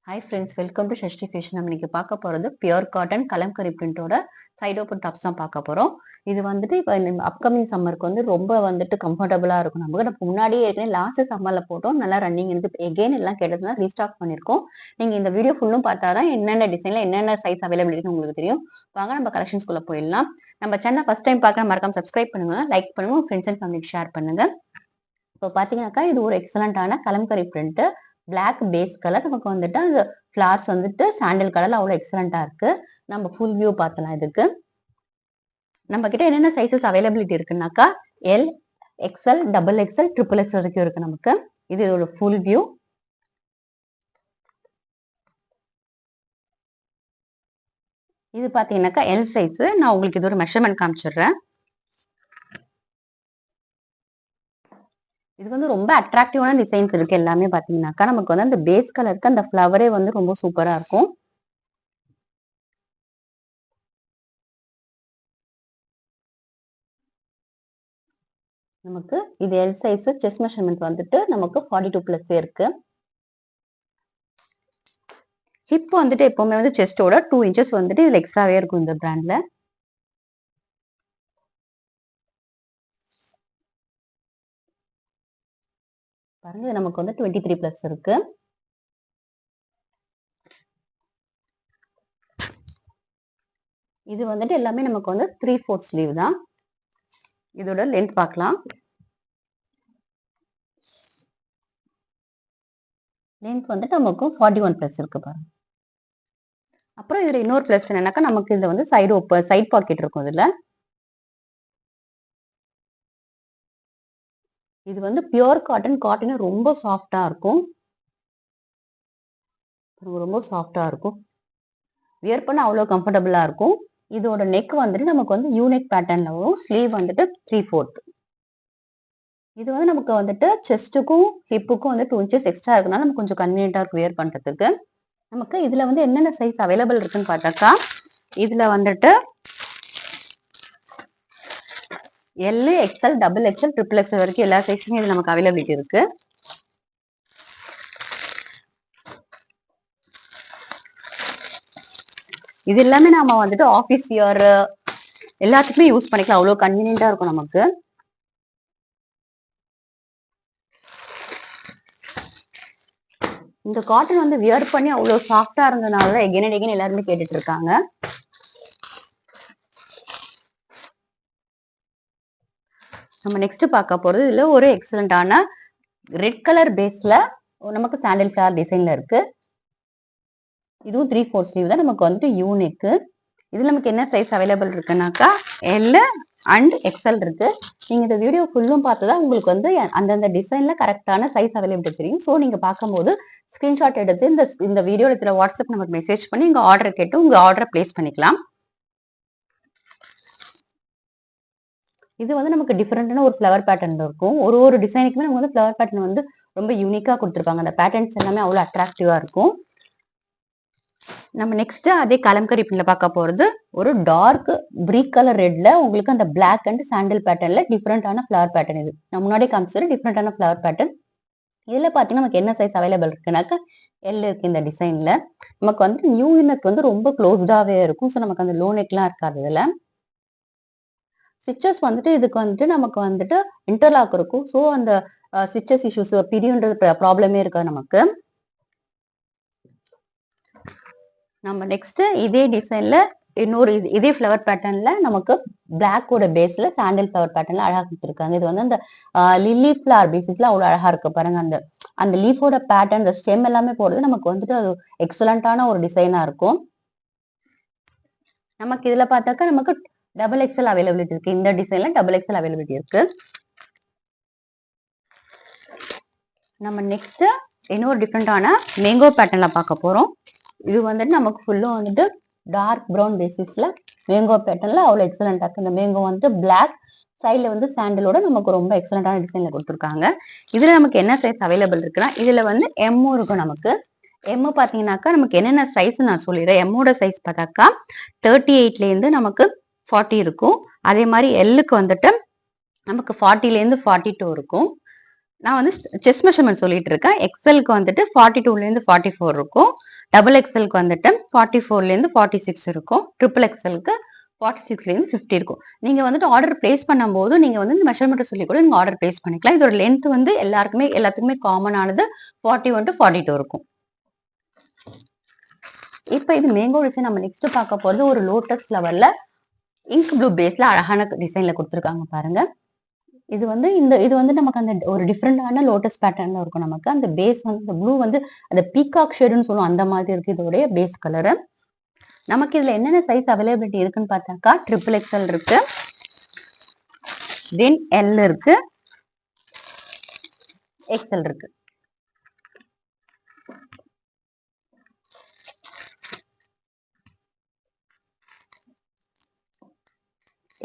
Hi friends, welcome to Shashti fashion. நம்ம இன்னைக்கு பார்க்க போகிறது பியூர் காட்டன் கலம்கரி பிரிண்டோட சைட் ஓப்பன் டாப்ஸ் தான் பார்க்க போகிறோம். இது வந்துட்டு இப்போ இந்த அப்கமிங் சம்மருக்கு வந்து ரொம்ப வந்துட்டு கம்ஃபர்டபுளாக இருக்கும். நம்ம முன்னாடியே ஏற்கனவே லாஸ்ட் சம்மரில் போட்டோம், நல்லா ரன்னிங் இருக்கு. எகெயின் எல்லாம் கேட்டதுனா ரீஸ்டாக் பண்ணியிருக்கோம். நீங்கள் இந்த வீடியோ ஃபுல்லும் பார்த்தா தான் என்னென்ன டிசைனில் என்னென்ன சைஸ் அவைலபிலிட்டின்னு உங்களுக்கு தெரியும். வாங்க நம்ம கலெக்ஷன்ஸ்குள்ளே போயிடலாம். நம்ம சேனல் ஃபஸ்ட் டைம் பார்க்க மறக்காம சப்ஸ்கிரைப் பண்ணுங்க, லைக் பண்ணுங்க, ஃப்ரெண்ட்ஸ் அண்ட் ஃபேமிலிக்கு ஷேர் பண்ணுங்க. இப்போ பார்த்தீங்கன்னாக்கா இது ஒரு எக்ஸலண்டான Kalamkari print. Black base colour, நமக்கு வந்துட்டு அந்த ஃபிளார்ஸ் வந்துட்டு சாண்டல் கலர்ல அவ்வளோ எக்ஸலண்டா இருக்கு. நம்ம ஃபுல் வியூ பார்த்தலாம். இதுக்கு நம்ம கிட்ட என்னென்ன சைஸஸ் அவைலபிலிட்டி இருக்குன்னாக்கா L, XL, double XL, triple XL வரைக்கும் இருக்கு நமக்கு. இது இதோட ஃபுல் வியூ. இது பாத்தீங்கன்னாக்கா எல் சைஸ். நான் உங்களுக்கு இது ஒரு மெஷர்மெண்ட் காமிச்சிடுறேன். இது வந்து ரொம்ப அட்ராக்டிவான டிசைன்ஸ் இருக்கு. எல்லாமே பாத்தீங்கன்னாக்கா நமக்கு வந்து அந்த பேஸ் கலருக்கு அந்த ஃப்ளவரே வந்து ரொம்ப சூப்பரா இருக்கும். நமக்கு இது எல் சைஸ். செஸ்ட் மெஷர்மெண்ட் வந்துட்டு நமக்கு 42+ இருக்கு. ஹிப் வந்துட்டு எப்பவுமே வந்து செஸ்டோட 2 இன்ச்சஸ் வந்துட்டு இதுல எக்ஸ்ட்ராவே இருக்கும் இந்த பிராண்ட்ல. பாருங்க, நமக்கு வந்து 23+ இருக்கு. இது வந்துட்டு எல்லாமே நமக்கு வந்து 3/4 ஸ்லீவ் தான். இதோட லென்த் பார்க்கலாம். லென்த் வந்துட்டு நமக்கு 41+ இருக்கு பாருங்க. அப்புறம் இதுல இன்னொரு பிளஸ் என்னன்னாக்கா நமக்கு இதுல வந்து சைட் பாக்கெட் இருக்கும். இதுல இது வந்து பியூர் காட்டன் ரொம்ப சாஃப்டா இருக்கும். ரொம்ப சாஃப்டா இருக்கும். வியர் பண்ண அவ்வளோ கம்ஃபர்டபுளா இருக்கும். இதோட நெக் வந்துட்டு நமக்கு வந்து யூனிக் பேட்டர்ன்ல வரும். ஸ்லீவ் வந்துட்டு 3/4. இது வந்து நமக்கு வந்துட்டு செஸ்ட்டுக்கும் ஹிப்புக்கும் வந்து 2 இன்ச்சஸ் எக்ஸ்ட்ரா இருக்கனால நமக்கு கொஞ்சம் கன்வீனியன்டா இருக்கு வியர் பண்றதுக்கு. நமக்கு இதுல வந்து என்னென்ன சைஸ் அவைலபிள் இருக்குன்னு பார்த்தாக்கா இதுல வந்துட்டு L, XL, double XL, triple XL வரைக்கும் எல்லா சைஸுமே இது நமக்கு அவைலபிலிட்டி இருக்கு. இது எல்லாமே நாம வந்துட்டு ஆஃபீஸ் வியர் எல்லாத்துக்குமே யூஸ் பண்ணிக்கலாம். அவ்வளோ கன்வீனியன்டா இருக்கும் நமக்கு. இந்த காட்டன் வந்து வியர் பண்ணி அவ்வளோ சாஃப்டா இருந்ததுனால எகைன் அண்ட் எகைன் எல்லாருமே கேட்டுட்டு இருக்காங்க. நம்ம நெக்ஸ்ட் பார்க்க போறது இதுல ஒரு எக்ஸலண்டான ரெட் கலர் பேஸ்ல நமக்கு சாண்டல் ஃபிளவர் டிசைன்ல இருக்கு. இதுவும் 3/4 ஸ்லீவ் தான். நமக்கு வந்துட்டு யூனிக். இதுல நமக்கு என்ன சைஸ் அவைலபிள் இருக்குன்னாக்கா எல் அண்ட் எக்ஸ்எல் இருக்கு. நீங்க இந்த வீடியோ ஃபுல்லும் பார்த்ததான் உங்களுக்கு வந்து அந்தந்த டிசைன்ல கரெக்டான சைஸ் அவைலபிலிட்டி தெரியும். ஸோ நீங்க பார்க்கும்போது ஸ்கிரீன்ஷாட் எடுத்து இந்த வீடியோ இருக்கிற வாட்ஸ்அப் நம்பர் மெசேஜ் பண்ணி உங்க ஆர்டர் கேட்டு உங்க ஆர்டரை பிளேஸ் பண்ணிக்கலாம். இது வந்து நமக்கு டிஃப்ரெண்டான ஒரு ஃப்ளவர் பேட்டர்ன்ல இருக்கும். ஒரு டிசைனுக்குமே நமக்கு வந்து ஃப்ளவர் பேட்டர்ன் வந்து ரொம்ப யூனிக்கா கொடுத்துருப்பாங்க. அந்த பேட்டர்ன்ஸ் எல்லாமே அவ்வளோ அட்ராக்டிவா இருக்கும். நம்ம நெக்ஸ்ட் அதே கலம்கரி பின்ல பார்க்க போறது ஒரு டார்க் பிரீக் கலர் ரெட்ல உங்களுக்கு அந்த பிளாக் அண்ட் சாண்டல் பேட்டர்ன்ல டிஃப்ரெண்டான ஃப்ளவர் பேட்டர்ன். இது நான் முன்னாடி காமிச்சது டிஃப்ரெண்டான ஃப்ளவர் பேட்டர்ன். இதுல பாத்தீங்கன்னா நமக்கு என்ன சைஸ் அவைலபிள் இருக்குனாக்கா எல் இருக்கு. இந்த டிசைன்ல நமக்கு வந்து நியூ நெக் வந்து ரொம்ப க்ளோஸ்டாவே இருக்கும். ஸோ நமக்கு அந்த லோ நெக்லாம் இருக்காது. இதுல ஸ்டிச்சஸ் வந்துட்டு இதுக்கு வந்துட்டு நமக்கு வந்துட்டு இன்டர்லாக் இருக்கும். ஸோ அந்த ஸ்டிச்சஸ் இஷ்யூஸ் பிரியுன்றது ப்ராப்ளமே இருக்காது நமக்கு. நம்ம நெக்ஸ்ட் இதே டிசைன்ல இன்னொரு இதே ஃப்ளவர் பேட்டர்ன்ல நமக்கு பிளாக்கோட பேஸ்ல சாண்டல் ஃப்ளவர் பேட்டர்ன்ல அழகா கொடுத்துருக்காங்க. இது வந்து அந்த லில்லி ஃபிளவர் பேசிஸ்ல அவ்வளவு அழகா இருக்கு பாருங்க. அந்த லீஃபோட பேட்டர்ன், அந்த ஸ்டெம் எல்லாமே போடுறது நமக்கு வந்துட்டு அது எக்ஸலண்டான ஒரு டிசைனா இருக்கும். நமக்கு இதுல பார்த்தாக்கா நமக்கு டபுள் எக்ஸ்எல் அவைலபிலிட்டி இருக்கு. இந்த டிசைன்ல டபுள் எக்ஸ்எல் அவைலபிலிட்டி இருக்கு. நம்ம நெக்ஸ்ட் இன்னொரு டிஃப்ரெண்டான மேங்கோ பேட்டர்ன்ல பார்க்க போறோம். இது வந்துட்டு நமக்கு ஃபுல்லும் வந்துட்டு டார்க் ப்ரௌன் பேசிஸ்ல மேங்கோ பேட்டர்ன்ல அவ்வளோ எக்ஸலண்டா இருக்கு. இந்த மேங்கோ வந்துட்டு பிளாக் சைட்ல வந்து சாண்டலோட நமக்கு ரொம்ப எக்ஸலண்டான டிசைன்ல கொடுத்துருக்காங்க. இதுல நமக்கு என்ன சைஸ் அவைலபிள் இருக்குன்னா இதுல வந்து எம்மும் இருக்கும். நமக்கு எம்மு பாத்தீங்கன்னாக்கா நமக்கு என்னென்ன சைஸ் நான் சொல்லிடுறேன். எம்மோட சைஸ் பார்த்தாக்கா 38ல இருந்து நமக்கு 40 இருக்கும். அதே மாதிரி எல்லுக்கு வந்துட்டு நமக்கு 40ல இருந்து 42 இருக்கும். நான் வந்து செஸ்ட் மெஷர்மெண்ட் சொல்லிட்டு இருக்கேன். எக்ஸலுக்கு வந்துட்டு 42லேருந்து 44 இருக்கும். டபுள் எக்ஸலுக்கு வந்துட்டு 44லேருந்து 46 இருக்கும். ட்ரிபிள் எக்ஸலுக்கு 46லேருந்து 50 இருக்கும். நீங்க வந்துட்டு ஆர்டர் பிளேஸ் பண்ணும்போது நீங்க வந்து மெஷர்மெண்ட் சொல்லி கூட நீங்க ஆர்டர் பிளேஸ் பண்ணிக்கலாம். இதோட லென்த் வந்து எல்லாத்துக்குமே காமன் ஆனது 41 to 42 இருக்கும். இப்ப இது மேங்கோ டிசைன் நம்ம நெக்ஸ்ட் பார்க்க போறது ஒரு லோட்டஸ் ஃப்ளவர்ல இங்க் ப்ளூ பேஸ்ல அழகான டிசைன்ல கொடுத்துருக்காங்க பாருங்க. இது வந்து நமக்கு அந்த ஒரு டிஃப்ரெண்டான லோட்டஸ் பேட்டர்ன்ல இருக்கும். நமக்கு அந்த பேஸ் வந்து இந்த ப்ளூ வந்து அந்த பீகாக் ஷேடுன்னு சொல்லுவோம், அந்த மாதிரி இருக்கு இதோடைய பேஸ் கலரு. நமக்கு இதுல என்னென்ன சைஸ் அவைலபிலிட்டி இருக்குன்னு பார்த்தாக்கா ட்ரிபிள் எக்ஸ்எல் இருக்கு, தென் எல் இருக்கு, எக்ஸ்எல் இருக்கு.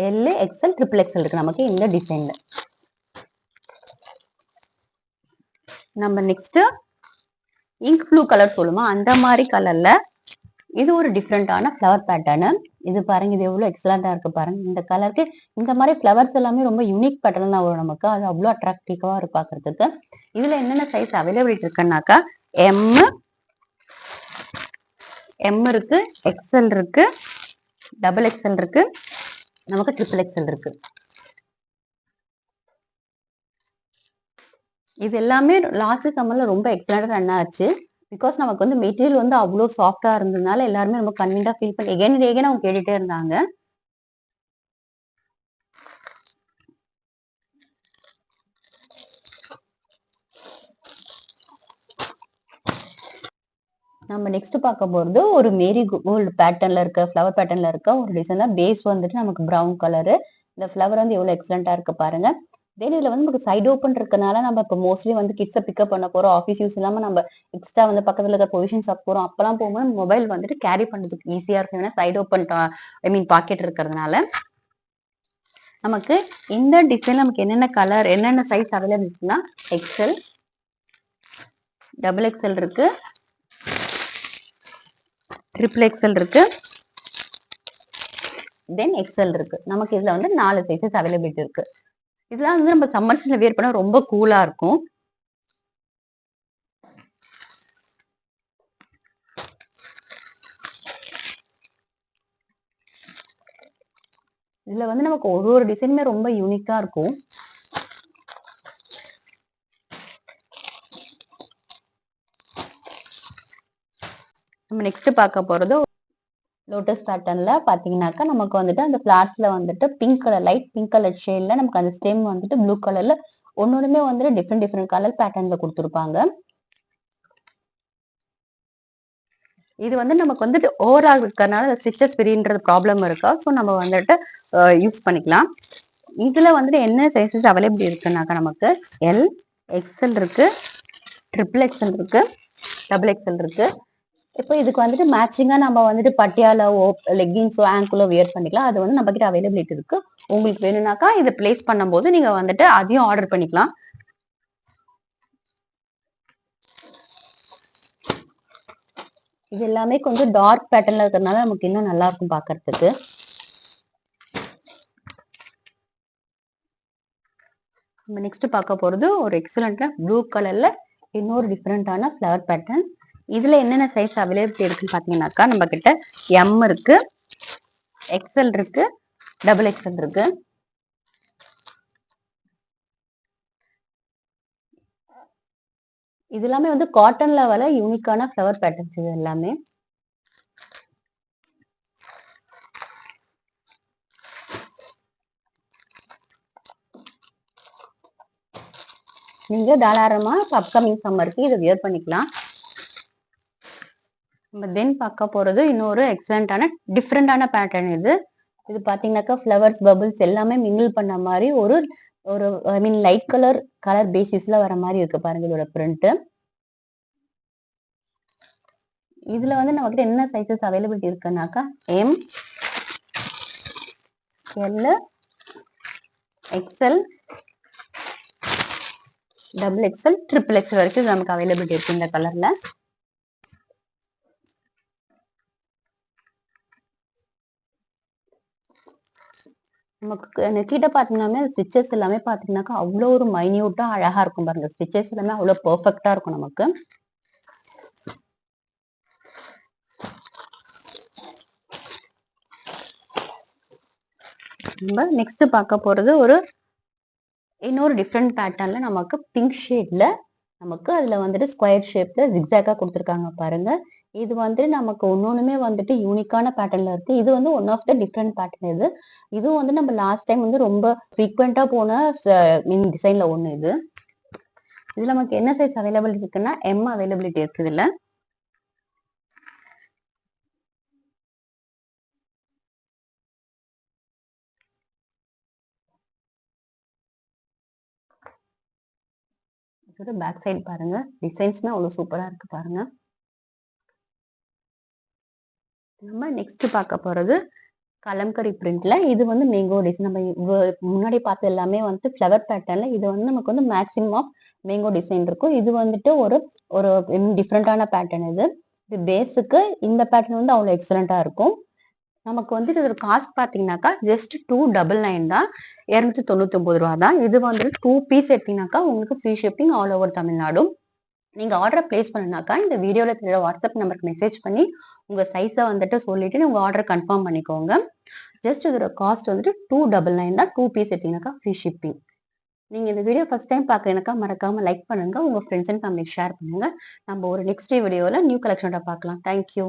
எல், எக்ஸ்எல், ட்ரிபிள் எக்ஸ்எல் இருக்கு நமக்கு இந்த டிசைன்ல. நம்ம நெக்ஸ்ட் இங்க் ப்ளூ கலர் சொல்லுமா அந்த மாதிரி கலர்ல இது ஒரு டிஃப்ரெண்டான ஃப்ளவர் பேட்டர்னு. இது பாருங்க, இது எவ்வளவு எக்ஸலண்டா இருக்கு பாருங்க. இந்த கலருக்கு இந்த மாதிரி ஃப்ளவர்ஸ் எல்லாமே ரொம்ப யூனிக் பேட்டர்ன் தான் வரும் நமக்கு. அது அவ்வளோ அட்ராக்டிவா இருக்கு பாக்குறதுக்கு. இதுல என்னென்ன சைஸ் அவைலபிலிட்டி இருக்குன்னாக்கா எம் இருக்கு, எக்ஸ்எல் இருக்கு, டபுள் எக்ஸ்எல் இருக்கு, நமக்கு ட்ரிபிள் எக்ஸ்எல் இருக்கு. இது எல்லாமே லாஸ்ட் சம்மர்ல ரொம்ப எக்ஸலண்டா ரன் ஆச்சு. பிகாஸ் நமக்கு வந்து மெட்டீரியல் வந்து அவ்வளோ சாஃப்டா இருந்ததுனால எல்லாருமே ரொம்ப கன்வீனியன்டா ஃபீல் பண்ணி எகைன் அவங்க கேட்டுட்டே இருந்தாங்க. நம்ம நெக்ஸ்ட் பார்க்க போறது ஒரு மேரி கோல்டு பேட்டர்ன்ல இருக்க ஃப்ளவர் பேட்டர்ன்ல இருக்க ஒரு டிசைன் தான். பேஸ் வந்துட்டு நமக்கு பிரவுன் கலரு. இந்த ஃப்ளவர் வந்து எவ்வளவு எக்ஸலண்டா இருக்கு பாருங்க. தென் இதுல வந்து நமக்கு சைடு ஓப்பன் இருக்கனால நம்ம இப்போ மோஸ்ட்லி வந்து கிட்ஸை பிக்கப் பண்ண போறோம், ஆஃபீஸ் யூஸ் இல்லாம நம்ம எக்ஸ்ட்ரா வந்து பக்கத்துல இருக்க பொசிஷன் ஷாப் போறோம், அப்பெல்லாம் போகும்போது மொபைல் வந்துட்டு கேரி பண்றதுக்கு ஈஸியா இருக்கும். ஏன்னா சைடு ஓப்பன் பாக்கெட் இருக்கிறதுனால. நமக்கு இந்த டிசைன் நமக்கு என்னென்ன கலர் என்னென்ன சைஸ் அவைலபிள் இருக்குன்னா எக்ஸ்எல், டபுள் எக்ஸ்எல் இருக்கு, ட்ரிபிள் எக்ஸ்எல் இருக்கு, தென் எக்ஸ்எல் இருக்கு. நமக்கு இதுல வந்து 4 சைஸஸ் அவைலபிலிட்டி இருக்கு. இதெல்லாம் வந்து நம்ம சம்மர் சீசன்ல வியர் பண்ணா ரொம்ப கூலா இருக்கும். இதுல வந்து நமக்கு ஒரு டிசைனுமே ரொம்ப யூனிக்கா இருக்கும். நம்ம நெக்ஸ்ட் பார்க்க போறது லோட்டஸ் பேட்டர்ன்ல பாத்தீங்கன்னாக்கா நமக்கு வந்துட்டு அந்த பிளாட்ஸ்ல வந்துட்டு pink colour, light pink colour ஷேட்ல நமக்கு அந்த ஸ்டெம் வந்துட்டு ப்ளூ கலர்ல ஒன்னொன்னுமே வந்துட்டு டிஃப்ரெண்ட் கலர் பேட்டர்ன்ல கொடுத்துருப்பாங்க. இது வந்து நமக்கு வந்துட்டு ஓவரால் இருக்கிறதுனால ஸ்டிச்சஸ் பிரின்றது ப்ராப்ளம் இருக்கா, ஸோ நம்ம வந்துட்டு யூஸ் பண்ணிக்கலாம். இதுல வந்துட்டு என்ன சைஸஸ் அவைலபிள் இருக்குன்னாக்கா நமக்கு எல், எக்ஸ்எல் இருக்கு, ட்ரிபிள் எக்ஸ்எல் இருக்கு, டபுள் எக்ஸ்எல் இருக்கு. இப்போ இதுக்கு வந்துட்டு மேட்சிங்கா நம்ம வந்துட்டு பட்டியாலாவோ லெக்கின்ஸோ ஆங்கிளோ வியர் பண்ணிக்கலாம். அது வந்து நம்ம கிட்ட அவைலபிலிட்டி இருக்கு. உங்களுக்கு வேணும்னாக்கா இதை பிளேஸ் பண்ணும்போது நீங்க வந்துட்டு அதையும் ஆர்டர் பண்ணிக்கலாம். இது எல்லாமே கொஞ்சம் டார்க் பேட்டர்ன்ல இருக்கிறதுனால நமக்கு இன்னும் நல்லா இருக்கும் பாக்குறதுக்கு. நம்ம நெக்ஸ்ட் பார்க்க போறது ஒரு எக்ஸலண்டா ப்ளூ கலர்ல இன்னொரு டிஃப்ரெண்டான ஃப்ளவர் பேட்டர்ன். இதுல என்னென்ன சைஸ் அவைலபிலிட்டி இருக்குன்னு பாத்தீங்கன்னாக்கா நம்ம கிட்ட எம் இருக்கு, எக்ஸ்எல் இருக்கு, டபுள் எக்ஸ்எல் இருக்கு. இது எல்லாமே வந்து காட்டன்ல வர யூனிக்கான ஃப்ளவர் பேட்டர்ன்ஸ் இது எல்லாமே. நீங்க தாராளமா அப்கமிங் சம்மருக்கு இதை வியர் பண்ணிக்கலாம். நம்ம தென் பார்க்க போறது இன்னொரு எக்ஸலண்டான டிஃப்ரெண்டான பேட்டர்ன். இது பாத்தீங்கன்னாக்கா ஃப்ளவர்ஸ் பபிள்ஸ் எல்லாமே மிங்கிள் பண்ண மாதிரி ஒரு ஒரு ஐ மீன் லைட் கலர் பேசிஸ்ல வர மாதிரி இருக்கு பாருங்க இதோட பிரிண்ட். இதுல வந்து நம்ம கிட்ட என்ன சைஸஸ் அவைலபிலிட்டி இருக்குன்னாக்கா M, L, XL, double XL, triple XL வரைக்கும் நமக்கு அவைலபிலிட்டி இருக்கு இந்த கலர்ல. நமக்கு கிட்ட பார்த்தீங்கன்னாமே ஸ்டிச்சஸ் எல்லாமே பார்த்தீங்கன்னாக்கா, அவ்ளோ ஒரு மைன்யூட்டா அழகா இருக்கும் பாருங்க. ஸ்டிச்சஸ் எல்லாமே அவ்ளோ பெர்ஃபெக்ட்டா இருக்கும் நமக்கு. நம்ம நெக்ஸ்ட் பார்க்க போறது இன்னொரு டிஃப்ரெண்ட் பேட்டர்ன்ல நமக்கு பிங்க் ஷேட்ல நமக்கு அதுல வந்துட்டு ஸ்கொயர் ஷேப்ல ஜிக்ஸாக்கா குடுத்துருக்காங்க பாருங்க. இது வந்து நமக்கு ஒன்னொன்னுமே வந்துட்டு யூனிக்கான பேட்டர்ன்ல இருக்கு. இது வந்து one of the different pattern இது. இதுவும் வந்து நம்ம லாஸ்ட் டைம் வந்து ரொம்ப ஃப்ரீக்வென்ட்டா போன டிசைன்ல ஒண்ணு இது. இதுல நமக்கு என்ன சைஸ் அவைலபிள் இருக்குன்னா, எம் அவைலபிலிட்டி இருக்கு இதுல. இதோட பேக் சைடு பாருங்க. டிசைன்ஸ்மே அவ்வளவு சூப்பரா இருக்கு பாருங்க. நம்ம நெக்ஸ்ட் பார்க்க போறது கலம்கரி பிரிண்ட்ல. இது வந்து மேங்கோ டிசைன். நம்ம முன்னாடி பார்த்த எல்லாமே வந்து ஃப்ளவர் பேட்டர்ன்ல. இது வந்து நமக்கு வந்து மேக்ஸிமம் ஆஃப் மேங்கோ டிசைன் இருக்கும். இது வந்துட்டு ஒரு ஒரு டிஃப்ரெண்டான பேட்டர்ன் இது. இது பேஸுக்கு இந்த பேட்டர்ன் வந்து அவ்வளவு எக்ஸலண்டா இருக்கும். நமக்கு வந்து இதோட காஸ்ட் பாத்தீங்கன்னாக்கா ஜஸ்ட் 299 தான். 299 ரூபா தான். இது வந்து 2 பீஸ் எடுத்தீங்கன்னாக்கா உங்களுக்கு free shipping all over Tamil Nadu. நீங்க ஆர்டர் பிளேஸ் பண்ணனாக்கா இந்த வீடியோல தெரிய வாட்ஸ்அப் நம்பருக்கு மெசேஜ் பண்ணி உங்க சைஸை வந்துட்டு சொல்லிட்டு உங்க ஆர்டர் கன்ஃபார்ம் பண்ணிக்கோங்க. ஜஸ்ட் இதோட காஸ்ட் வந்துட்டு 299 தான். 2 பீஸ் எடுத்தீங்கன்னாக்கா ஃப்ரீ ஷிப்பிங். நீங்க இந்த வீடியோ ஃபர்ஸ்ட் டைம் பாக்குறீங்கன்னாக்கா மறக்காம லைக் பண்ணுங்க. உங்க ஃப்ரெண்ட்ஸ் அண்ட் ஃபேமிலிக்கு ஷேர் பண்ணுங்க. நம்ம ஒரு நெக்ஸ்ட் வீடியோல நியூ கலெக்ஷனோட பார்க்கலாம். தேங்க்யூ.